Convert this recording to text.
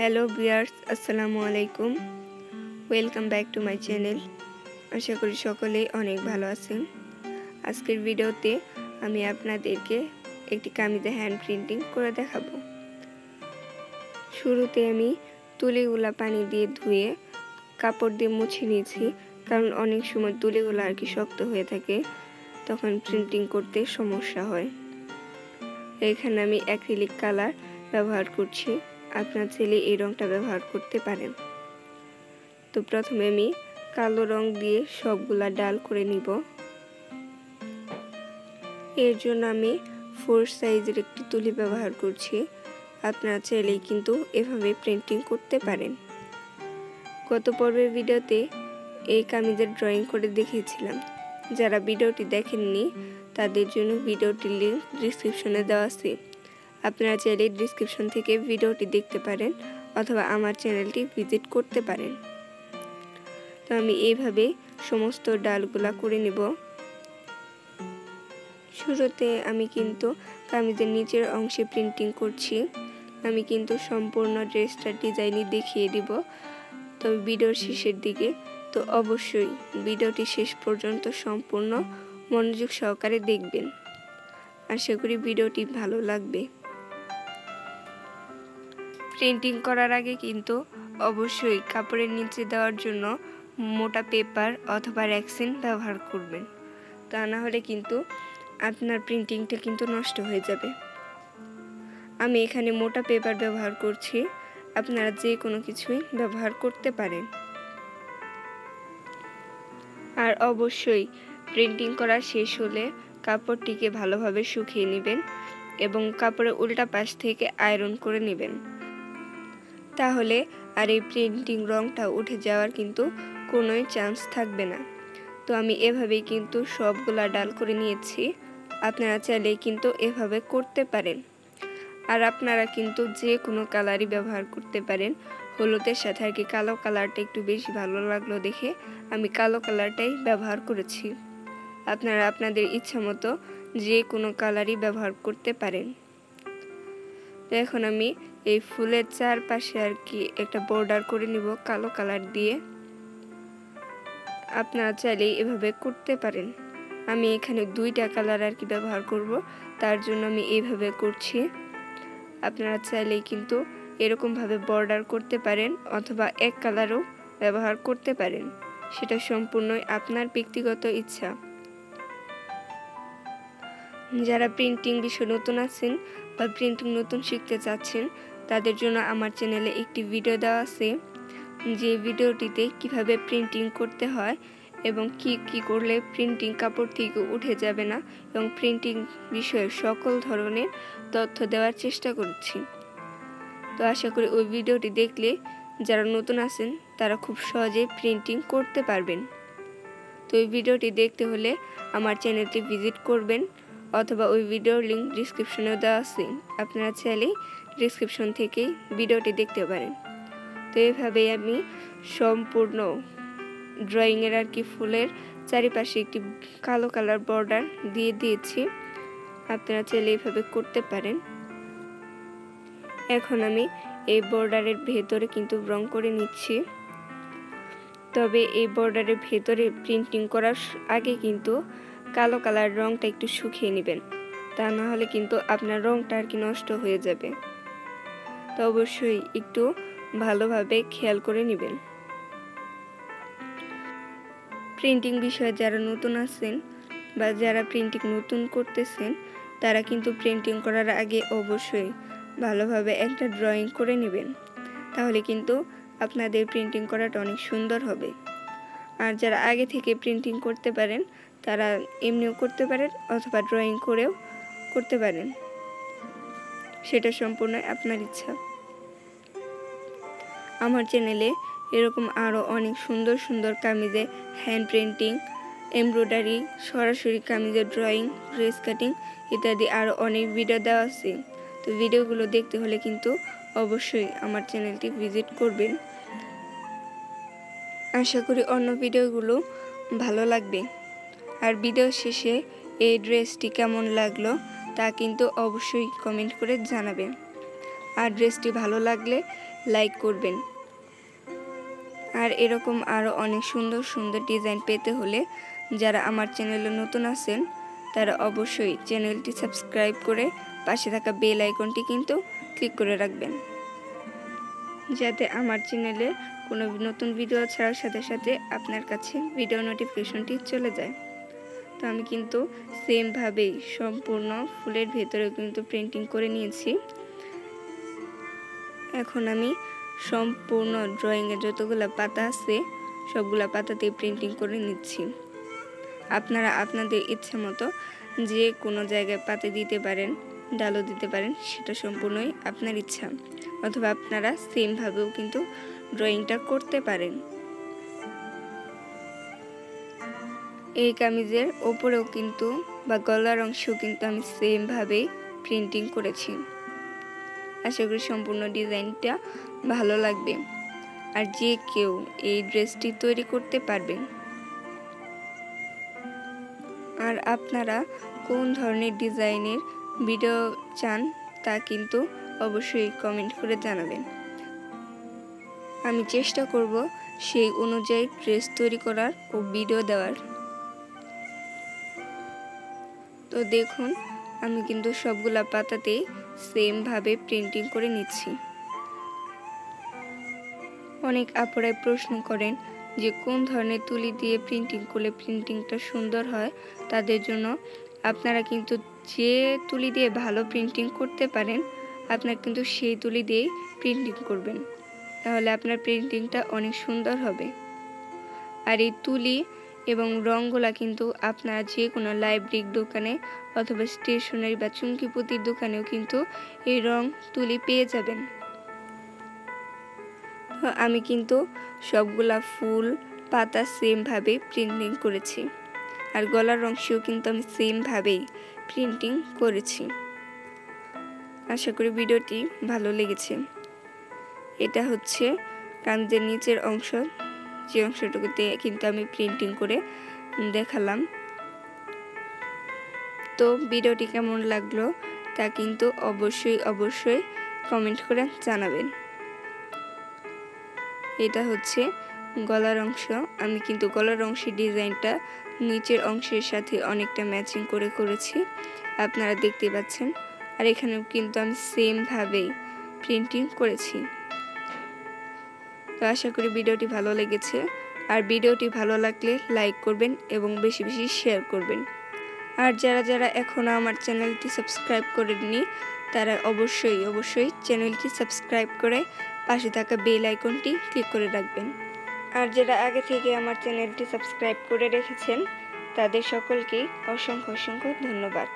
Hello viewers, আসসালামু আলাইকুম। Welcome back to my channel. আশা করি সকলেই অনেক ভালো আছেন। আজকের ভিডিওতে আমি আপনাদেরকে একটি কামিজে হ্যান্ড প্রিন্টিং করে দেখাবো। শুরুতে আমি তুলিগুলা পানি দিয়ে ধুয়ে কাপড় দিয়ে মুছে নিয়েছি, কারণ অনেক সময় তুলিগুলো আর কি শক্ত হয়ে থাকে, তখন প্রিন্টিং করতে সমস্যা হয়। এখানে আমি অ্যাক্রিলিক কালার ব্যবহার করছি, আপনার চাইলে এই রংটা ব্যবহার করতে পারেন। তো প্রথমে আমি কালো রং দিয়ে সবগুলা ডাল করে নিব। এর জন্য আমি 4 সাইজের একটি তুলি ব্যবহার করছি। আপনারা চাইলেই কিন্তু এভাবে প্রিন্টিং করতে পারেন। গত পর্বের ভিডিওতে এই কামিজের ড্রয়িং করে দেখিয়েছিলাম। যারা ভিডিওটি দেখেননি তাদের জন্য ভিডিওটির লিংক ডিসক্রিপশনে দেওয়া আছে। আপনারা চাইলে ডিসক্রিপশন থেকে ভিডিওটি দেখতে পারেন অথবা আমার চ্যানেলটি ভিজিট করতে পারেন। তো আমি এইভাবে সমস্ত ডালগুলা করে নেব। শুরুতে আমি কিন্তু কামিজের নিচের অংশে প্রিন্টিং করছি। আমি কিন্তু সম্পূর্ণ ড্রেসটার ডিজাইনই দেখিয়ে দিব, তবে ভিডিওর শেষের দিকে। তো অবশ্যই ভিডিওটি শেষ পর্যন্ত সম্পূর্ণ মনোযোগ সহকারে দেখবেন। আশা করি ভিডিওটি ভালো লাগবে। প্রিন্টিং করার আগে কিন্তু অবশ্যই কাপড়ের নিচে দেওয়ার জন্য মোটা পেপার অথবা রেক্সিন ব্যবহার করবেন, তা না হলে কিন্তু আপনার প্রিন্টিংটা কিন্তু নষ্ট হয়ে যাবে। আমি এখানে মোটা পেপার ব্যবহার করছি, আপনারা যে কোনো কিছুই ব্যবহার করতে পারেন। আর অবশ্যই প্রিন্টিং করা শেষ হলে কাপড়টিকে ভালোভাবে শুকিয়ে নেবেন এবং কাপড়ের উল্টা পাশ থেকে আয়রন করে নেবেন, তাহলে আর এই প্রিন্টিং রংটা উঠে যাওয়ার কিন্তু কোনোই চান্স থাকবে না। তো আমি এভাবেই কিন্তু সবগুলা ডাল করে নিয়েছি। আপনারা চাইলে কিন্তু এভাবে করতে পারেন। আর আপনারা কিন্তু যে কোনো কালারই ব্যবহার করতে পারেন। হলুদের সাথে আর কি কালো কালারটা একটু বেশি ভালো লাগলো দেখে আমি কালো কালারটাই ব্যবহার করেছি। আপনারা আপনাদের ইচ্ছা মতো যে কোনো কালারই ব্যবহার করতে পারেন। তো এখন আমি এই ফুলের চারপাশে আর কি একটা বর্ডার করে নিব কালো কালার দিয়ে। আপনারা চাইলে এভাবে করতে পারেন। আমি এখানে 2টা কালার আর কি ব্যবহার করব, তার জন্য আমি এইভাবে করছি। আপনারা চাইলেই কিন্তু এরকম ভাবে বর্ডার করতে পারেন অথবা এক কালারও ব্যবহার করতে পারেন, সেটা সম্পূর্ণই আপনার ব্যক্তিগত ইচ্ছা। যারা প্রিন্টিং বিষয়ে নতুন আছেন বা প্রিন্টিং নতুন শিখতে চাচ্ছেন তাদের জন্য আমার চ্যানেলে একটি ভিডিও দেওয়া আছে, যে ভিডিওটিতে কিভাবে প্রিন্টিং করতে হয় এবং কি করলে প্রিন্টিং কাপড় থেকে উঠে যাবে না এবং প্রিন্টিং বিষয়ে সকল ধরনের তথ্য দেওয়ার চেষ্টা করছি। তো আশা করি ওই ভিডিওটি দেখলে যারা নতুন আছেন তারা খুব সহজে প্রিন্টিং করতে পারবেন। তো ওই ভিডিওটি দেখতে হলে আমার চ্যানেলটি ভিজিট করবেন অথবা ওই ভিডিওর লিংক ডিসক্রিপশনেও দেওয়া আছে। আপনারা চাইলেই ডিসক্রিপশন থেকেই ভিডিওটি দেখতে পারেন। তো এইভাবেই আমি সম্পূর্ণ ড্রয়িংয়ের আর কি ফুলের চারিপাশে একটি কালো কালার বর্ডার দিয়ে দিয়েছি। আপনারা চাইলে এইভাবে করতে পারেন। এখন আমি এই বর্ডারের ভেতরে কিন্তু রং করে নিচ্ছি, তবে এই বর্ডারের ভেতরে প্রিন্টিং করার আগে কিন্তু কালো কালার রংটা একটু শুকিয়ে নেবেন, তা না হলে কিন্তু আপনার রংটা আর কি নষ্ট হয়ে যাবে। তো অবশ্যই একটু ভালোভাবে খেয়াল করে নেবেন। প্রিন্টিং বিষয়ে যারা নতুন আছেন বা যারা প্রিন্টিং নতুন করতেছেন তারা কিন্তু প্রিন্টিং করার আগে অবশ্যই ভালোভাবে একটা ড্রয়িং করে নেবেন, তাহলে কিন্তু আপনাদের প্রিন্টিং করাটা অনেক সুন্দর হবে। আর যারা আগে থেকে প্রিন্টিং করতে পারেন তারা এমনিও করতে পারেন অথবা ড্রয়িং করেও করতে পারেন, সেটা সম্পূর্ণ আপনার ইচ্ছা। আমার চ্যানেলে এরকম আরও অনেক সুন্দর সুন্দর কামিজে হ্যান্ড প্রিন্টিং, এমব্রয়ডারি, সরাসরি কামিজের ড্রয়িং, ড্রেস কাটিং ইত্যাদি আরও অনেক ভিডিও দেওয়া আছে। তো ভিডিওগুলো দেখতে হলে কিন্তু অবশ্যই আমার চ্যানেলটি ভিজিট করবেন। আশা করি অন্য ভিডিওগুলো ভালো লাগবে। আর ভিডিও শেষে এই ড্রেসটি কেমন লাগলো তা কিন্তু অবশ্যই কমেন্ট করে জানাবেন। আর ড্রেসটি ভালো লাগলে লাইক করবেন। আর এরকম আরও অনেক সুন্দর সুন্দর ডিজাইন পেতে হলে যারা আমার চ্যানেলে নতুন আছেন তারা অবশ্যই চ্যানেলটি সাবস্ক্রাইব করে পাশে থাকা বেল আইকনটি কিন্তু ক্লিক করে রাখবেন, যাতে আমার চ্যানেলে কোনো নতুন ভিডিও ছাড়ার সাথে সাথে আপনার কাছে ভিডিও নোটিফিকেশনটি চলে যায়। তো আমি কিন্তু সেমভাবেই সম্পূর্ণ ফুলের ভেতরে কিন্তু প্রিন্টিং করে নিয়েছি। এখন আমি সম্পূর্ণ ড্রয়িংয়ে যতগুলো পাতা আছে সবগুলা পাতাতে প্রিন্টিং করে নিচ্ছি। আপনারা আপনাদের ইচ্ছা মতো যে কোনো জায়গায় পাতা দিতে পারেন, ডালও দিতে পারেন, সেটা সম্পূর্ণই আপনার ইচ্ছা, অথবা আপনারা সেমভাবেও কিন্তু ড্রয়িংটা করতে পারেন। এই কামিজের ওপরেও কিন্তু বা গলার অংশেও কিন্তু আমি সেমভাবেই প্রিন্টিং করেছি। আশা করি সম্পূর্ণ ডিজাইনটা ভালো লাগবে আর যে কেউ এই ড্রেসটি তৈরি করতে পারবেন। আর আপনারা কোন ধরনের ডিজাইনের ভিডিও চান তা কিন্তু অবশ্যই কমেন্ট করে জানাবেন। আমি চেষ্টা করব সেই অনুযায়ী ড্রেস তৈরি করার ও ভিডিও দেওয়ার। তো দেখুন আমি কিন্তু সবগুলা পাতাতেই সেমভাবে প্রিন্টিং করে নিচ্ছি। অনেক আপুরাই প্রশ্ন করেন যে কোন ধরনের তুলি দিয়ে প্রিন্টিং করলে প্রিন্টিংটা সুন্দর হয়। তাদের জন্য আপনারা কিন্তু যে তুলি দিয়ে ভালো প্রিন্টিং করতে পারেন আপনারা কিন্তু সেই তুলি দিয়েই প্রিন্টিং করবেন, তাহলে আপনার প্রিন্টিংটা অনেক সুন্দর হবে। আর এই তুলি এবং রঙগুলা কিন্তু আপনারা যে কোনো লাইব্রেরির দোকানে অথবা স্টেশনারি বা চুমকি পুঁতির দোকানেও কিন্তু এই রং তুলি পেয়ে যাবেন। আমি কিন্তু সবগুলা ফুল পাতা সেমভাবে প্রিন্টিং করেছি আর গলার অংশেও কিন্তু আমি সেমভাবেই প্রিন্টিং করেছি। আশা করি ভিডিওটি ভালো লেগেছে। এটা হচ্ছে কামিজের নিচের অংশ, যে অংশটুকুতে কিন্তু আমি প্রিন্টিং করে দেখালাম। তো ভিডিওটি কেমন লাগলো তা কিন্তু অবশ্যই কমেন্ট করে জানাবেন। এটা হচ্ছে গলার অংশ। আমি কিন্তু গলার অংশের ডিজাইনটা নিচের অংশের সাথে অনেকটা ম্যাচিং করে করেছি, আপনারা দেখতে পাচ্ছেন। আর এখানেও কিন্তু আমি সেমভাবেই প্রিন্টিং করেছি। তো আশা করি ভিডিওটি ভালো লেগেছে। আর ভিডিওটি ভালো লাগলে লাইক করবেন এবং বেশি বেশি শেয়ার করবেন। আর যারা এখনও আমার চ্যানেলটি সাবস্ক্রাইব করেননি তারা অবশ্যই চ্যানেলটি সাবস্ক্রাইব করে পাশে থাকা বেল আইকনটি ক্লিক করে রাখবেন। আর যারা আগে থেকে আমার চ্যানেলটি সাবস্ক্রাইব করে রেখেছেন তাদের সকলকেই অসংখ্য ধন্যবাদ।